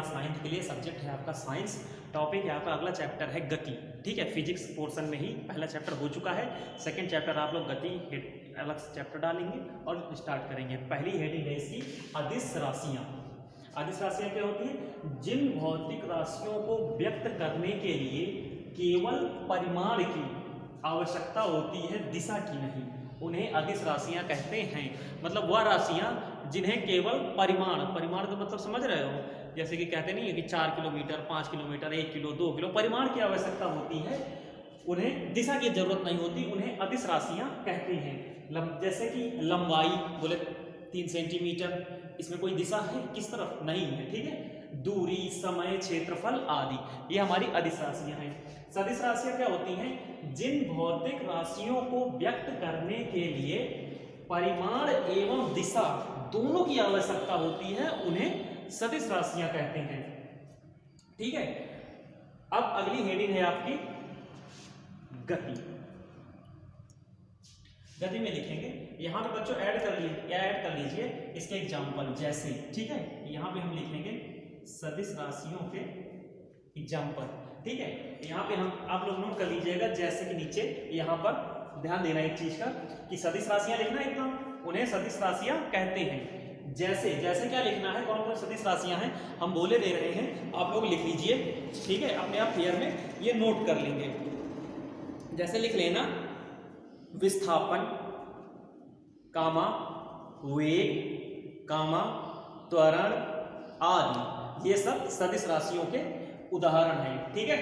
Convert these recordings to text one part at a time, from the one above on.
Class 9th के लिए, subject है आपका साइंस, टॉपिक है आपका अगला चैप्टर है गति। ठीक है, फिजिक्स पोर्शन में ही पहला चैप्टर हो चुका है, सेकंड चैप्टर आप लोग गति अलग से चैप्टर डालेंगे और स्टार्ट करेंगे। पहली हेडिंग है इसकी अदिश राशियाँ। अदिश राशियाँ क्या होती है? जिन भौतिक राशियों को व्यक्त करने के लिए केवल परिमाण की आवश्यकता होती है, दिशा की नहीं, उन्हें अदिश राशियाँ कहते हैं। मतलब वह राशियाँ जिन्हें केवल परिमाण का मतलब समझ रहे हो, जैसे कि कहते नहीं है कि 4 किलोमीटर, 5 किलोमीटर, 1 किलो, 2 किलो परिमाण की आवश्यकता होती है, उन्हें दिशा की जरूरत नहीं होती, उन्हें अदिश राशियाँ कहते हैं। जैसे कि लंबाई बोले 3 सेंटीमीटर, इसमें कोई दिशा है किस तरफ? नहीं है। ठीक है, दूरी, समय, क्षेत्रफल आदि, ये हमारी अदिश राशियाँ हैं। सदिश राशियाँ क्या होती हैं? जिन भौतिक राशियों को व्यक्त करने के लिए परिमाण एवं दिशा दोनों की आवश्यकता होती है, उन्हें सदिश राशियां कहते हैं। ठीक है, अब अगली हेडिंग है आपकी गति। गति में लिखेंगे, यहां पे बच्चों ऐड कर लीजिए इसके एग्जाम्पल जैसे। ठीक है, यहां पे हम लिखेंगे सदिश राशियों के एग्जाम्पल। ठीक है, यहाँ पे हम आप लोग नोट कर लीजिएगा, जैसे कि नीचे यहाँ पर ध्यान देना एक चीज का कि सदिश राशियां लिखना एकदम, उन्हें सदिश राशियां कहते हैं। जैसे क्या लिखना है, कौन कौन सदिश राशियां हैं हम बोले दे रहे हैं, आप लोग लिख लीजिए। ठीक है, अपने आप फेयर में ये नोट कर लेंगे। जैसे लिख लेना विस्थापन, कामा वेग, कामा त्वरण आदि, ये सब सदिश राशियों के उदाहरण हैं। ठीक है,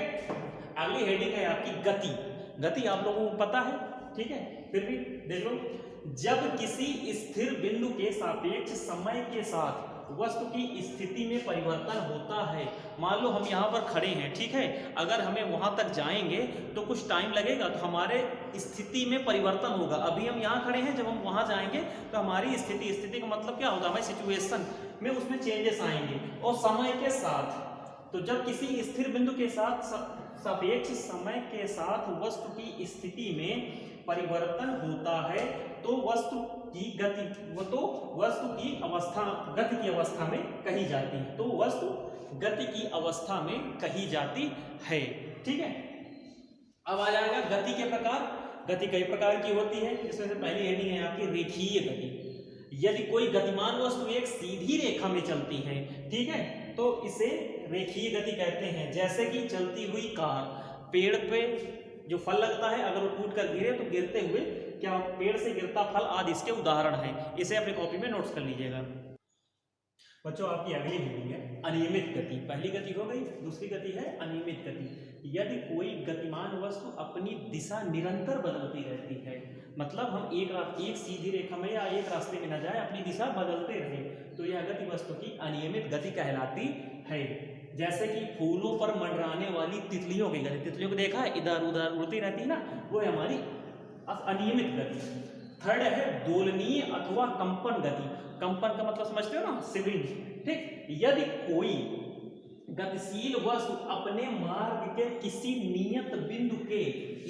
अगली हेडिंग है आपकी गति। गति आप लोगों को पता है, ठीक है, फिर भी देख लो। जब किसी स्थिर बिंदु के सापेक्ष समय के साथ वस्तु की स्थिति में परिवर्तन होता है, मान लो हम यहाँ पर खड़े हैं, ठीक है, अगर हमें वहां तक जाएंगे तो कुछ टाइम लगेगा, तो हमारे स्थिति में परिवर्तन होगा। अभी हम यहाँ खड़े हैं, जब हम वहां जाएंगे तो हमारी स्थिति का मतलब क्या होगा? हमारी सिचुएशन में उसमें चेंजेस आएंगे और समय के साथ। तो जब किसी स्थिर बिंदु के साथ सापेक्ष समय के साथ वस्तु की स्थिति में परिवर्तन होता है तो वस्तु की गति, वो तो वस्तु की अवस्था गति की अवस्था में कही जाती है, तो वस्तु गति की अवस्था में कही जाती है। ठीक है, अब आ जाएगा गति के प्रकार। गति कई प्रकार की होती है, इसमें से पहली हेडिंग है आपकी रेखीय गति। यदि कोई गतिमान वस्तु एक सीधी रेखा में चलती है, ठीक है, तो इसे रेखीय गति कहते हैं। जैसे कि चलती हुई कार, पेड़ पे जो फल लगता है, अगर वो टूट कर गिरे तो गिरते हुए क्या पेड़ से गिरता फल आदि इसके उदाहरण हैं। इसे अपनी कॉपी में नोट्स कर लीजिएगा। बच्चों आपकी अगली हेडिंग है अनियमित गति। पहली गति हो गई, दूसरी गति है अनियमित गति। यदि कोई गतिमान वस्तु अपनी दिशा निरंतर बदलती रहती है, मतलब हम एक सीधी रेखा में या एक रास्ते में न जाए, अपनी दिशा बदलते रहे, तो यह गति वस्तु की अनियमित गति कहलाती है। जैसे कि फूलों पर मंडराने वाली तितलियों की गति, तितलियों को देखा है, इधर उधर उड़ती रहती है ना, वो है हमारी अनियमित गति। थर्ड है दोलनीय अथवा कंपन गति। कंपन का मतलब समझते हो ना, स्विंग। ठीक, यदि कोई गतिशील वस्तु अपने मार्ग के किसी नियत बिंदु के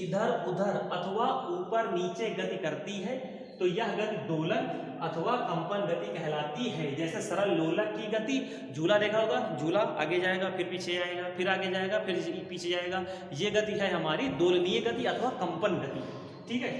इधर उधर अथवा ऊपर नीचे गति करती है तो यह गति दोलन अथवा कंपन गति कहलाती है। जैसे सरल लोलक की गति, झूला देखा होगा, झूला आगे जाएगा फिर पीछे आएगा, फिर आगे जाएगा फिर पीछे जाएगा, ये गति है हमारी दोलनीय गति अथवा कंपन गति। ठीक है,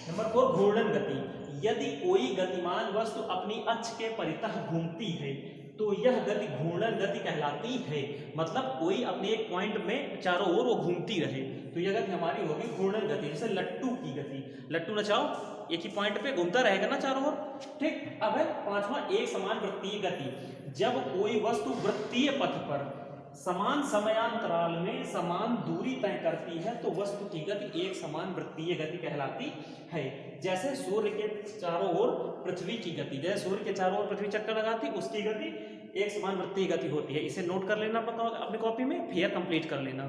नंबर 4 घूर्णन गति। यदि कोई गतिमान वस्तु अपनी अक्ष के परितः घूमती है तो यह गति घूर्णन गति कहलाती है। मतलब कोई अपने एक पॉइंट में चारों ओर वो घूमती रहे, तो यह गति हमारी होगी घूर्णन गति। जैसे लट्टू की गति, लट्टू नचाओ, एक ही पॉइंट पे घूमता रहेगा ना चारों ओर। ठीक, अब है 5वां एक समान वृत्तीय गति। जब कोई वस्तु वृत्तीय पथ पर समान समयांतराल में समान दूरी तय करती है तो वस्तु की गति एक समान वृत्तीय गति कहलाती है। जैसे सूर्य के चारों ओर पृथ्वी की गति, जैसे सूर्य के चारों ओर पृथ्वी चक्कर लगाती, उसकी गति एक समान वृत्तीय गति होती है। इसे नोट कर लेना अपनी कॉपी में, फिर कंप्लीट कर लेना।